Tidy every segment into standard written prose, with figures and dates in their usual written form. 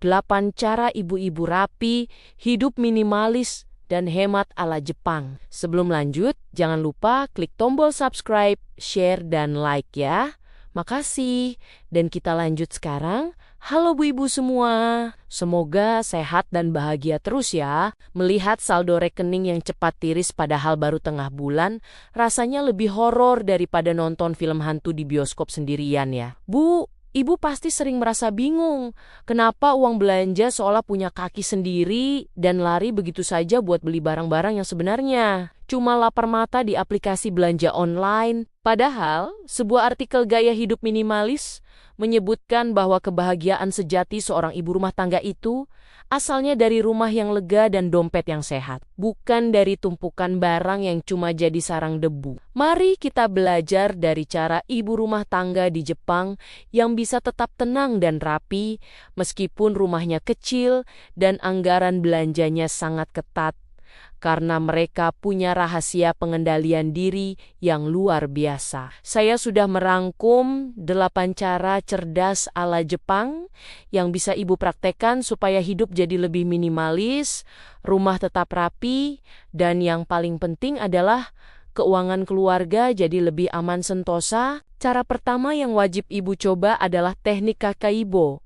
8 cara ibu-ibu rapi, hidup minimalis, dan hemat ala Jepang. Sebelum lanjut, jangan lupa klik tombol subscribe, share, dan like ya. Makasih. Dan kita lanjut sekarang. Halo Bu Ibu semua. Semoga sehat dan bahagia terus ya. Melihat saldo rekening yang cepat tiris padahal baru tengah bulan, rasanya lebih horor daripada nonton film hantu di bioskop sendirian ya. Bu, Ibu pasti sering merasa bingung, kenapa uang belanja seolah punya kaki sendiri dan lari begitu saja buat beli barang-barang yang sebenarnya cuma lapar mata di aplikasi belanja online. Padahal, sebuah artikel gaya hidup minimalis menyebutkan bahwa kebahagiaan sejati seorang ibu rumah tangga itu asalnya dari rumah yang lega dan dompet yang sehat, bukan dari tumpukan barang yang cuma jadi sarang debu. Mari kita belajar dari cara ibu rumah tangga di Jepang yang bisa tetap tenang dan rapi meskipun rumahnya kecil dan anggaran belanjanya sangat ketat. Karena mereka punya rahasia pengendalian diri yang luar biasa. Saya sudah merangkum 8 cara cerdas ala Jepang yang bisa Ibu praktekkan supaya hidup jadi lebih minimalis, rumah tetap rapi, dan yang paling penting adalah keuangan keluarga jadi lebih aman sentosa. Cara pertama yang wajib Ibu coba adalah teknik Kakaibo,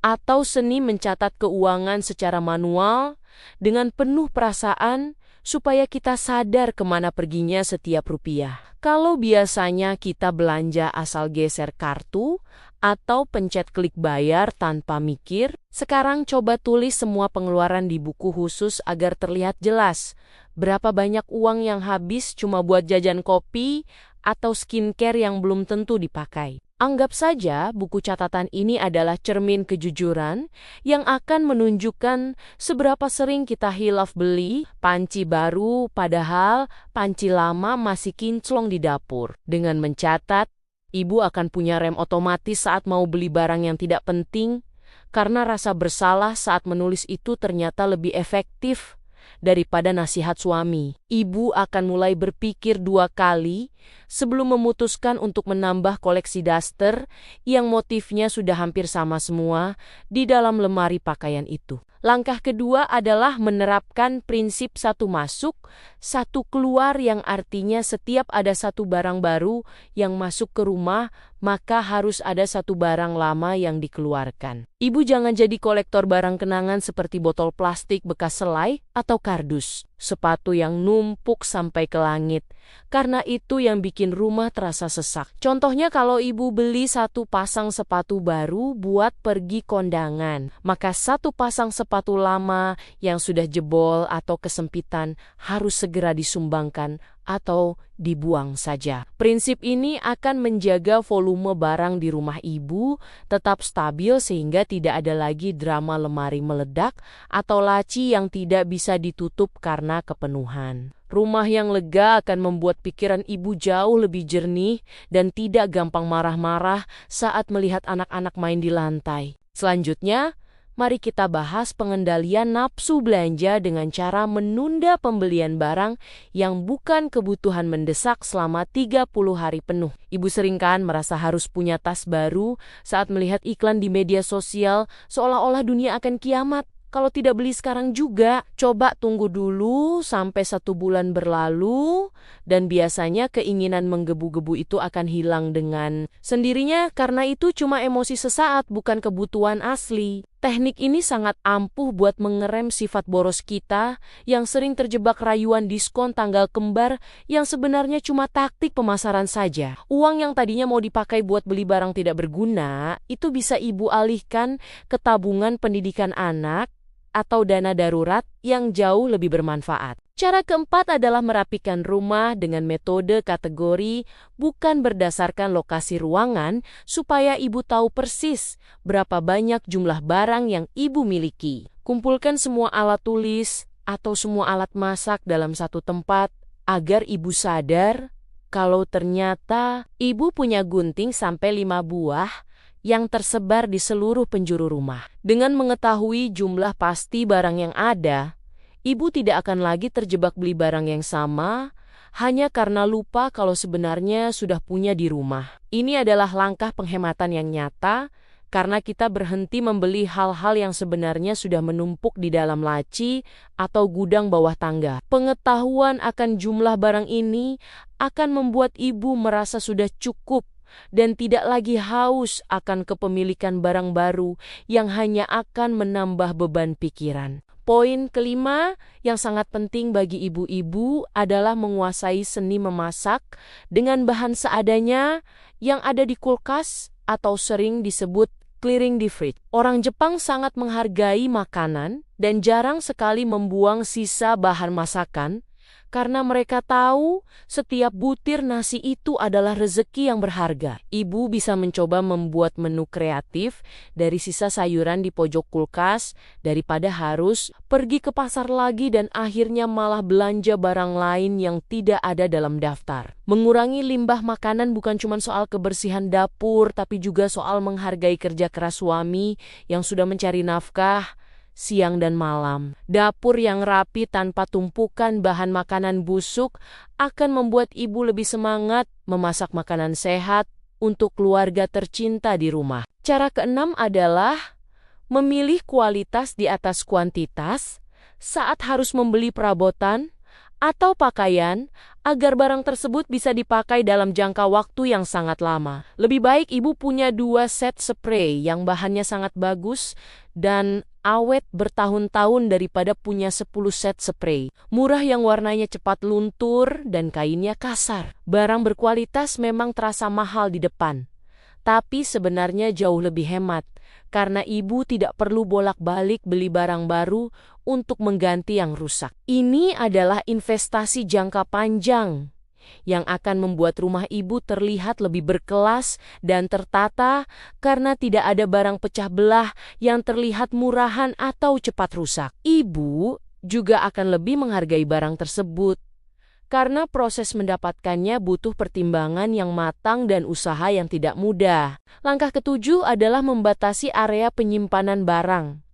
atau seni mencatat keuangan secara manual dengan penuh perasaan supaya kita sadar kemana perginya setiap rupiah. Kalau biasanya kita belanja asal geser kartu atau pencet klik bayar tanpa mikir, sekarang coba tulis semua pengeluaran di buku khusus agar terlihat jelas berapa banyak uang yang habis cuma buat jajan kopi atau skincare yang belum tentu dipakai. Anggap saja buku catatan ini adalah cermin kejujuran yang akan menunjukkan seberapa sering kita hilaf beli panci baru padahal panci lama masih kinclong di dapur. Dengan mencatat, Ibu akan punya rem otomatis saat mau beli barang yang tidak penting karena rasa bersalah saat menulis itu ternyata lebih efektif daripada nasihat suami. Ibu akan mulai berpikir 2 kali sebelum memutuskan untuk menambah koleksi daster yang motifnya sudah hampir sama semua di dalam lemari pakaian itu. Langkah kedua adalah menerapkan prinsip satu masuk, satu keluar yang artinya setiap ada satu barang baru yang masuk ke rumah, maka harus ada satu barang lama yang dikeluarkan. Ibu jangan jadi kolektor barang kenangan seperti botol plastik bekas selai atau kardus, sepatu yang numpuk sampai ke langit, karena itu yang bikin rumah terasa sesak. Contohnya kalau Ibu beli satu pasang sepatu baru buat pergi kondangan, maka satu pasang sepatu lama yang sudah jebol atau kesempitan harus segera disumbangkan atau dibuang saja. Prinsip ini akan menjaga volume barang di rumah Ibu tetap stabil sehingga tidak ada lagi drama lemari meledak atau laci yang tidak bisa ditutup karena kepenuhan. Rumah yang lega akan membuat pikiran Ibu jauh lebih jernih dan tidak gampang marah-marah saat melihat anak-anak main di lantai. Selanjutnya, mari kita bahas pengendalian nafsu belanja dengan cara menunda pembelian barang yang bukan kebutuhan mendesak selama 30 hari penuh. Ibu sering kan merasa harus punya tas baru saat melihat iklan di media sosial seolah-olah dunia akan kiamat. Kalau tidak beli sekarang juga, coba tunggu dulu sampai 1 bulan berlalu dan biasanya keinginan menggebu-gebu itu akan hilang dengan sendirinya karena itu cuma emosi sesaat bukan kebutuhan asli. Teknik ini sangat ampuh buat mengerem sifat boros kita yang sering terjebak rayuan diskon tanggal kembar yang sebenarnya cuma taktik pemasaran saja. Uang yang tadinya mau dipakai buat beli barang tidak berguna, itu bisa Ibu alihkan ke tabungan pendidikan anak atau dana darurat yang jauh lebih bermanfaat. Cara keempat adalah merapikan rumah dengan metode kategori bukan berdasarkan lokasi ruangan supaya Ibu tahu persis berapa banyak jumlah barang yang Ibu miliki. Kumpulkan semua alat tulis atau semua alat masak dalam satu tempat agar Ibu sadar kalau ternyata Ibu punya gunting sampai 5 buah yang tersebar di seluruh penjuru rumah. Dengan mengetahui jumlah pasti barang yang ada, Ibu tidak akan lagi terjebak beli barang yang sama hanya karena lupa kalau sebenarnya sudah punya di rumah. Ini adalah langkah penghematan yang nyata karena kita berhenti membeli hal-hal yang sebenarnya sudah menumpuk di dalam laci atau gudang bawah tangga. Pengetahuan akan jumlah barang ini akan membuat ibu merasa sudah cukup dan tidak lagi haus akan kepemilikan barang baru yang hanya akan menambah beban pikiran. Poin kelima yang sangat penting bagi ibu-ibu adalah menguasai seni memasak dengan bahan seadanya yang ada di kulkas atau sering disebut clearing the fridge. Orang Jepang sangat menghargai makanan dan jarang sekali membuang sisa bahan masakan karena mereka tahu setiap butir nasi itu adalah rezeki yang berharga. Ibu bisa mencoba membuat menu kreatif dari sisa sayuran di pojok kulkas daripada harus pergi ke pasar lagi dan akhirnya malah belanja barang lain yang tidak ada dalam daftar. Mengurangi limbah makanan bukan cuma soal kebersihan dapur, tapi juga soal menghargai kerja keras suami yang sudah mencari nafkah siang dan malam. Dapur yang rapi tanpa tumpukan bahan makanan busuk akan membuat ibu lebih semangat memasak makanan sehat untuk keluarga tercinta di rumah. Cara keenam adalah memilih kualitas di atas kuantitas saat harus membeli perabotan atau pakaian agar barang tersebut bisa dipakai dalam jangka waktu yang sangat lama. Lebih baik ibu punya 2 set spray yang bahannya sangat bagus dan awet bertahun-tahun daripada punya 10 set spray murah yang warnanya cepat luntur dan kainnya kasar. Barang berkualitas memang terasa mahal di depan, tapi sebenarnya jauh lebih hemat karena ibu tidak perlu bolak-balik beli barang baru untuk mengganti yang rusak. Ini adalah investasi jangka panjang yang akan membuat rumah ibu terlihat lebih berkelas dan tertata karena tidak ada barang pecah belah yang terlihat murahan atau cepat rusak. Ibu juga akan lebih menghargai barang tersebut karena proses mendapatkannya butuh pertimbangan yang matang dan usaha yang tidak mudah. Langkah ketujuh adalah membatasi area penyimpanan barang.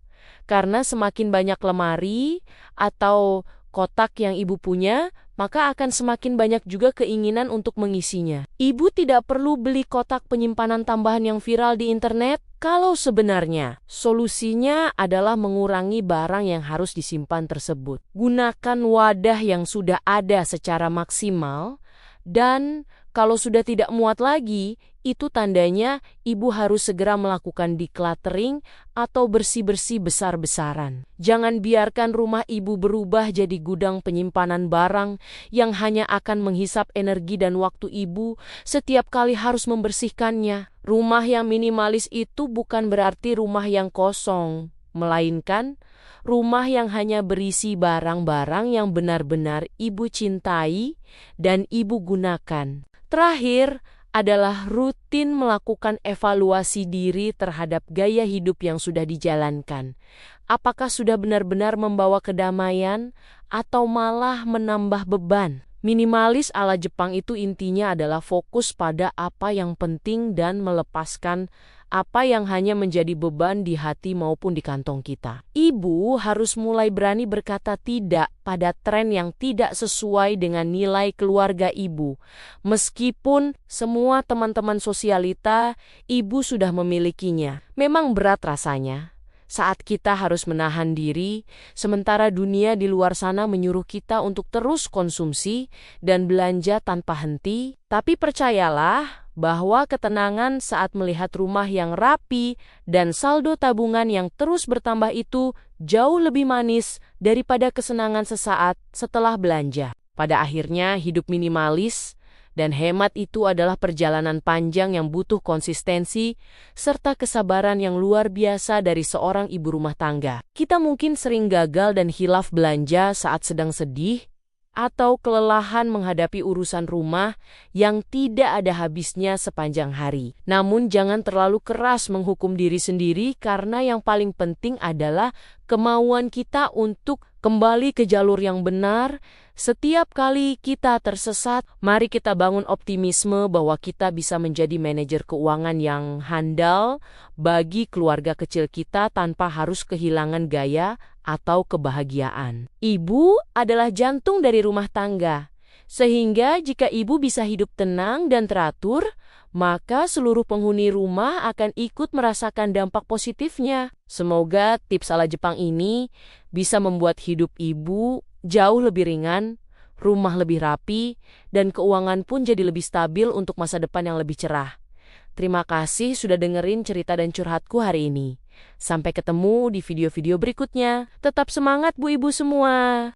Karena semakin banyak lemari atau kotak yang ibu punya, maka akan semakin banyak juga keinginan untuk mengisinya. Ibu tidak perlu beli kotak penyimpanan tambahan yang viral di internet, kalau sebenarnya solusinya adalah mengurangi barang yang harus disimpan tersebut. Gunakan wadah yang sudah ada secara maksimal, dan kalau sudah tidak muat lagi, itu tandanya ibu harus segera melakukan decluttering atau bersih-bersih besar-besaran. Jangan biarkan rumah ibu berubah jadi gudang penyimpanan barang yang hanya akan menghisap energi dan waktu ibu setiap kali harus membersihkannya. Rumah yang minimalis itu bukan berarti rumah yang kosong, melainkan rumah yang hanya berisi barang-barang yang benar-benar ibu cintai dan ibu gunakan. Terakhir adalah rutin melakukan evaluasi diri terhadap gaya hidup yang sudah dijalankan. Apakah sudah benar-benar membawa kedamaian atau malah menambah beban? Minimalis ala Jepang itu intinya adalah fokus pada apa yang penting dan melepaskan apa yang hanya menjadi beban di hati maupun di kantong kita. Ibu harus mulai berani berkata tidak pada tren yang tidak sesuai dengan nilai keluarga ibu. Meskipun semua teman-teman sosialita ibu sudah memilikinya. Memang berat rasanya saat kita harus menahan diri, sementara dunia di luar sana menyuruh kita untuk terus konsumsi dan belanja tanpa henti. Tapi percayalah bahwa ketenangan saat melihat rumah yang rapi dan saldo tabungan yang terus bertambah itu jauh lebih manis daripada kesenangan sesaat setelah belanja. Pada akhirnya, hidup minimalis dan hemat itu adalah perjalanan panjang yang butuh konsistensi serta kesabaran yang luar biasa dari seorang ibu rumah tangga. Kita mungkin sering gagal dan hilaf belanja saat sedang sedih atau kelelahan menghadapi urusan rumah yang tidak ada habisnya sepanjang hari. Namun jangan terlalu keras menghukum diri sendiri karena yang paling penting adalah kemauan kita untuk kembali ke jalur yang benar. Setiap kali kita tersesat, mari kita bangun optimisme bahwa kita bisa menjadi manajer keuangan yang handal bagi keluarga kecil kita tanpa harus kehilangan gaya atau kebahagiaan. Ibu adalah jantung dari rumah tangga, sehingga jika ibu bisa hidup tenang dan teratur, maka seluruh penghuni rumah akan ikut merasakan dampak positifnya. Semoga tips ala Jepang ini bisa membuat hidup ibu jauh lebih ringan, rumah lebih rapi, dan keuangan pun jadi lebih stabil untuk masa depan yang lebih cerah. Terima kasih sudah dengerin cerita dan curhatku hari ini. Sampai ketemu di video-video berikutnya. Tetap semangat Bu Ibu semua.